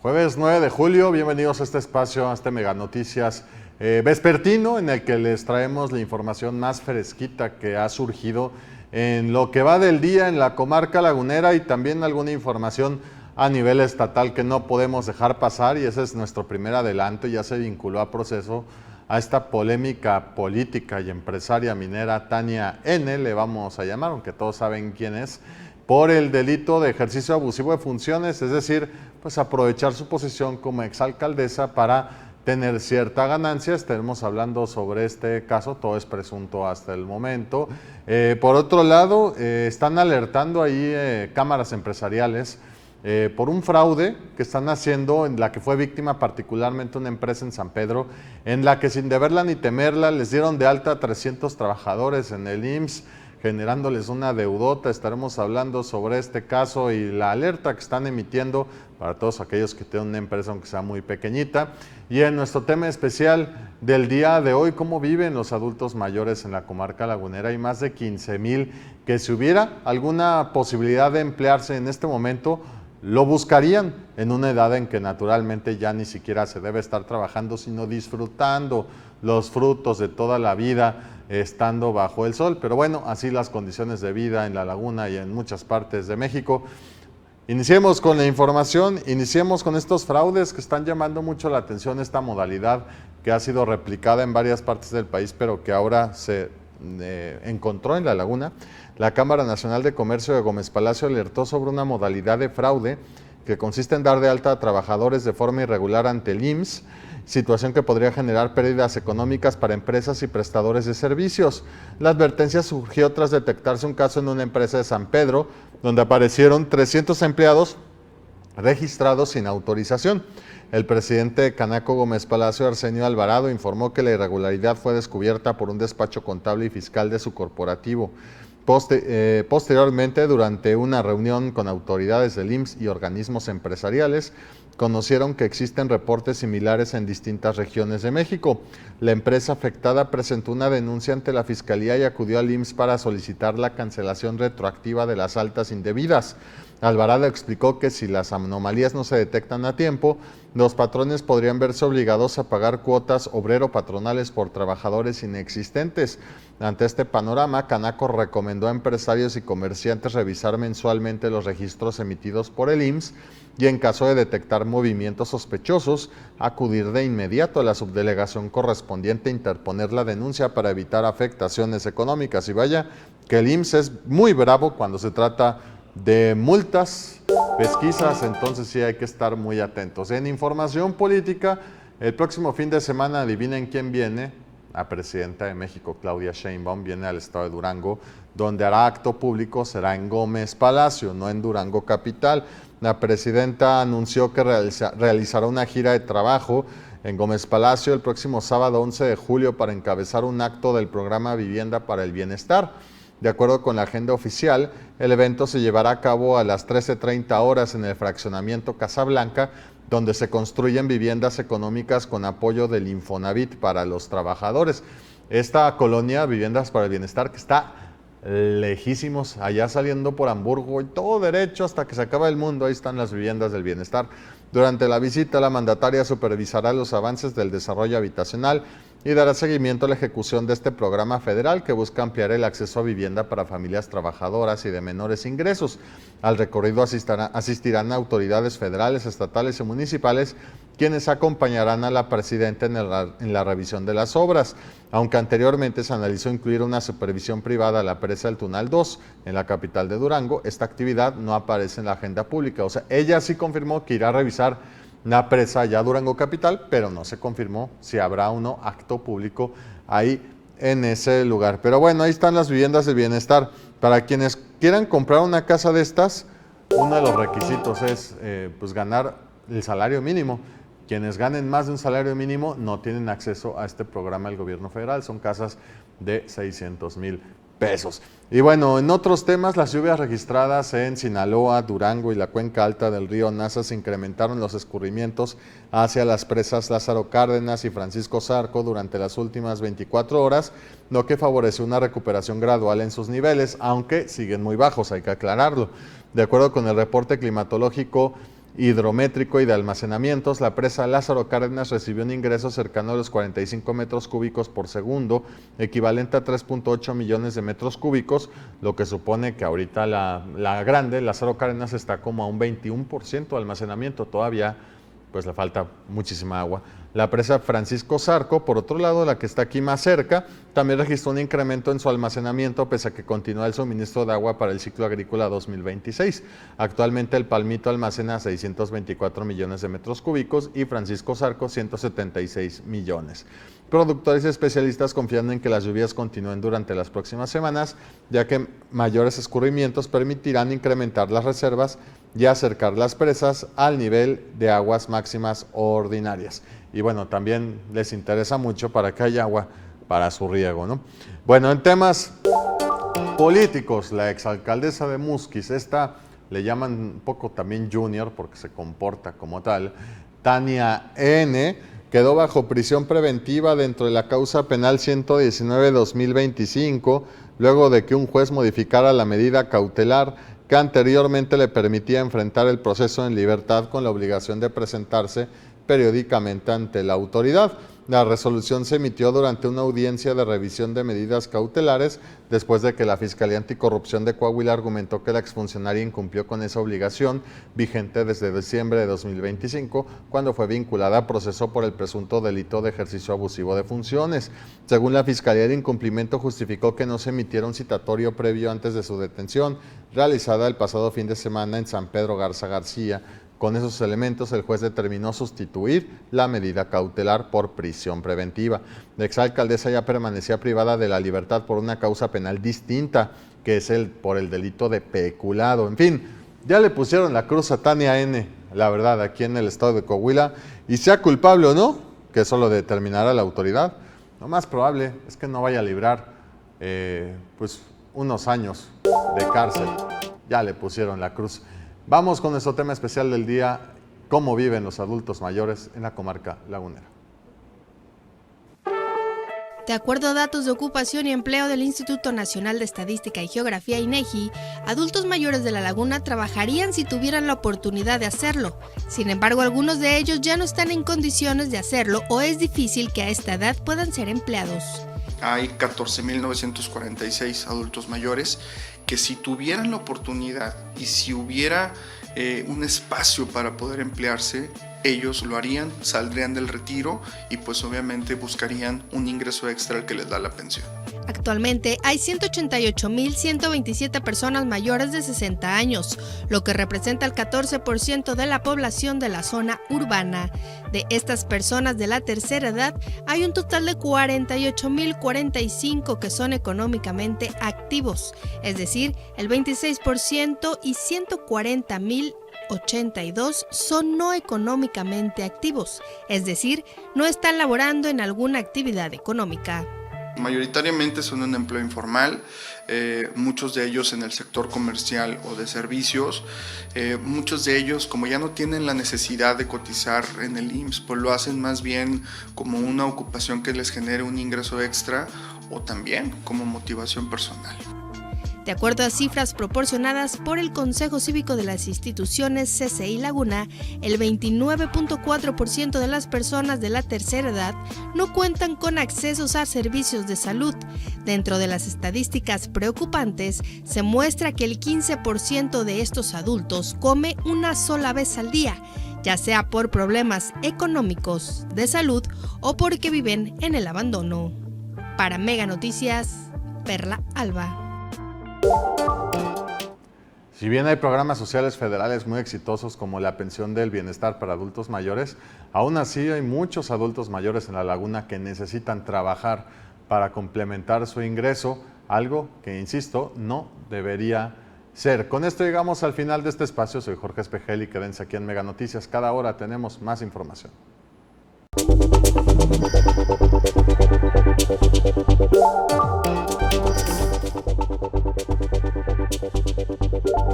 Jueves 9 de julio, bienvenidos a este espacio, a este Mega Noticias vespertino, en el que les traemos la información más fresquita que ha surgido en lo que va del día en la comarca lagunera y también alguna información a nivel estatal que no podemos dejar pasar, y ese es nuestro primer adelanto. Ya se vinculó a proceso a esta polémica política y empresaria minera Tania N., le vamos a llamar, aunque todos saben quién es, por el delito de ejercicio abusivo de funciones, es decir, pues aprovechar su posición como exalcaldesa para tener cierta ganancia. Estaremos hablando sobre este caso, todo es presunto hasta el momento. Por otro lado, están alertando ahí cámaras empresariales por un fraude que están haciendo, en la que fue víctima particularmente una empresa en San Pedro, en la que sin deberla ni temerla les dieron de alta a 300 trabajadores en el IMSS, generándoles una deudota. Estaremos hablando sobre este caso y la alerta que están emitiendo para todos aquellos que tienen una empresa, aunque sea muy pequeñita. Y en nuestro tema especial del día de hoy, cómo viven los adultos mayores en la comarca lagunera. Hay más de 15,000 que, si hubiera alguna posibilidad de emplearse en este momento, lo buscarían en una edad en que naturalmente ya ni siquiera se debe estar trabajando, sino disfrutando los frutos de toda la vida estando bajo el sol. Pero bueno, así las condiciones de vida en la laguna y en muchas partes de México. Iniciemos con la información, iniciemos con estos fraudes que están llamando mucho la atención, esta modalidad que ha sido replicada en varias partes del país, pero que ahora se encontró en la laguna. La Cámara Nacional de Comercio de Gómez Palacio alertó sobre una modalidad de fraude que consiste en dar de alta a trabajadores de forma irregular ante el IMSS, situación que podría generar pérdidas económicas para empresas y prestadores de servicios. La advertencia surgió tras detectarse un caso en una empresa de San Pedro, donde aparecieron 300 empleados registrados sin autorización. El presidente de Canaco Gómez Palacio, Arsenio Alvarado, informó que la irregularidad fue descubierta por un despacho contable y fiscal de su corporativo. Posteriormente, durante una reunión con autoridades del IMSS y organismos empresariales, conocieron que existen reportes similares en distintas regiones de México. La empresa afectada presentó una denuncia ante la Fiscalía y acudió al IMSS para solicitar la cancelación retroactiva de las altas indebidas. Alvarado explicó que si las anomalías no se detectan a tiempo, los patrones podrían verse obligados a pagar cuotas obrero-patronales por trabajadores inexistentes. Ante este panorama, Canaco recomendó a empresarios y comerciantes revisar mensualmente los registros emitidos por el IMSS y, en caso de detectar movimientos sospechosos, acudir de inmediato a la subdelegación correspondiente e interponer la denuncia para evitar afectaciones económicas. Y vaya que el IMSS es muy bravo cuando se trata de multas, pesquisas, entonces sí hay que estar muy atentos. En información política, el próximo fin de semana, adivinen quién viene. La presidenta de México, Claudia Sheinbaum, viene al estado de Durango, donde hará acto público. Será en Gómez Palacio, no en Durango capital. La presidenta anunció que realizará una gira de trabajo en Gómez Palacio el próximo sábado 11 de julio para encabezar un acto del programa Vivienda para el Bienestar. De acuerdo con la agenda oficial, el evento se llevará a cabo a las 13:30 horas en el fraccionamiento Casablanca, donde se construyen viviendas económicas con apoyo del Infonavit para los trabajadores. Esta colonia, Viviendas para el Bienestar, que está lejísimos, allá saliendo por Hamburgo y todo derecho hasta que se acaba el mundo, ahí están las viviendas del bienestar. Durante la visita, la mandataria supervisará los avances del desarrollo habitacional y dará seguimiento a la ejecución de este programa federal que busca ampliar el acceso a vivienda para familias trabajadoras y de menores ingresos. Al recorrido asistirán autoridades federales, estatales y municipales, quienes acompañarán a la presidenta en la revisión de las obras, aunque anteriormente se analizó incluir una supervisión privada a la presa del Tunal 2 en la capital de Durango. Esta actividad no aparece en la agenda pública, o sea, ella sí confirmó que irá a revisar la presa ya Durango capital, pero no se confirmó si habrá o no acto público ahí en ese lugar. Pero bueno, ahí están las viviendas de bienestar. Para quienes quieran comprar una casa de estas, uno de los requisitos es pues ganar el salario mínimo. Quienes ganen más de un salario mínimo no tienen acceso a este programa del gobierno federal. Son casas de 600,000 pesos. Y bueno, en otros temas, las lluvias registradas en Sinaloa, Durango y la cuenca alta del río Nazas incrementaron los escurrimientos hacia las presas Lázaro Cárdenas y Francisco Zarco durante las últimas 24 horas, lo que favoreció una recuperación gradual en sus niveles, aunque siguen muy bajos, hay que aclararlo. De acuerdo con el reporte climatológico hidrométrico y de almacenamientos, la presa Lázaro Cárdenas recibió un ingreso cercano a los 45 metros cúbicos por segundo, equivalente a 3.8 millones de metros cúbicos, lo que supone que ahorita la grande, Lázaro Cárdenas, está como a un 21% de almacenamiento, todavía pues le falta muchísima agua. La presa Francisco Zarco, por otro lado, la que está aquí más cerca, también registró un incremento en su almacenamiento pese a que continúa el suministro de agua para el ciclo agrícola 2026. Actualmente el Palmito almacena 624 millones de metros cúbicos y Francisco Zarco 176 millones. Productores y especialistas confían en que las lluvias continúen durante las próximas semanas, ya que mayores escurrimientos permitirán incrementar las reservas y acercar las presas al nivel de aguas máximas ordinarias. Y bueno, también les interesa mucho para que haya agua para su riego, ¿no? Bueno, en temas políticos, la exalcaldesa de Musquis, esta le llaman un poco también junior porque se comporta como tal, Tania N., quedó bajo prisión preventiva dentro de la causa penal 119-2025, luego de que un juez modificara la medida cautelar que anteriormente le permitía enfrentar el proceso en libertad con la obligación de presentarse periódicamente ante la autoridad. La resolución se emitió durante una audiencia de revisión de medidas cautelares después de que la Fiscalía Anticorrupción de Coahuila argumentó que la exfuncionaria incumplió con esa obligación vigente desde diciembre de 2025, cuando fue vinculada a proceso por el presunto delito de ejercicio abusivo de funciones. Según la Fiscalía, el incumplimiento justificó que no se emitiera un citatorio previo antes de su detención, realizada el pasado fin de semana en San Pedro Garza García. Con esos elementos, el juez determinó sustituir la medida cautelar por prisión preventiva. La exalcaldesa ya permanecía privada de la libertad por una causa penal distinta, que es por el delito de peculado. En fin, ya le pusieron la cruz a Tania N., la verdad, aquí en el estado de Coahuila, y sea culpable o no, que eso lo determinará la autoridad. Lo más probable es que no vaya a librar pues unos años de cárcel. Ya le pusieron la cruz. Vamos con nuestro tema especial del día, cómo viven los adultos mayores en la comarca lagunera. De acuerdo a datos de ocupación y empleo del Instituto Nacional de Estadística y Geografía INEGI, adultos mayores de la laguna trabajarían si tuvieran la oportunidad de hacerlo. Sin embargo, algunos de ellos ya no están en condiciones de hacerlo o es difícil que a esta edad puedan ser empleados. Hay 14.946 adultos mayores que si tuvieran la oportunidad y si hubiera un espacio para poder emplearse, ellos lo harían, saldrían del retiro y pues obviamente buscarían un ingreso extra al que les da la pensión. Actualmente hay 188.127 personas mayores de 60 años, lo que representa el 14% de la población de la zona urbana. De estas personas de la tercera edad, hay un total de 48.045 que son económicamente activos, es decir, el 26%, y 140.082 son no económicamente activos, es decir, no están laborando en alguna actividad económica. Mayoritariamente son un empleo informal, muchos de ellos en el sector comercial o de servicios, muchos de ellos como ya no tienen la necesidad de cotizar en el IMSS, pues lo hacen más bien como una ocupación que les genere un ingreso extra o también como motivación personal. De acuerdo a cifras proporcionadas por el Consejo Cívico de las Instituciones CCI Laguna, el 29.4% de las personas de la tercera edad no cuentan con accesos a servicios de salud. Dentro de las estadísticas preocupantes, se muestra que el 15% de estos adultos come una sola vez al día, ya sea por problemas económicos, de salud o porque viven en el abandono. Para Mega Noticias, Perla Alba. Si bien hay programas sociales federales muy exitosos como la pensión del bienestar para adultos mayores, aún así hay muchos adultos mayores en la laguna que necesitan trabajar para complementar su ingreso, algo que, insisto, no debería ser. Con esto llegamos al final de este espacio. Soy Jorge Espejel y quédense aquí en Mega Noticias. Cada hora tenemos más información.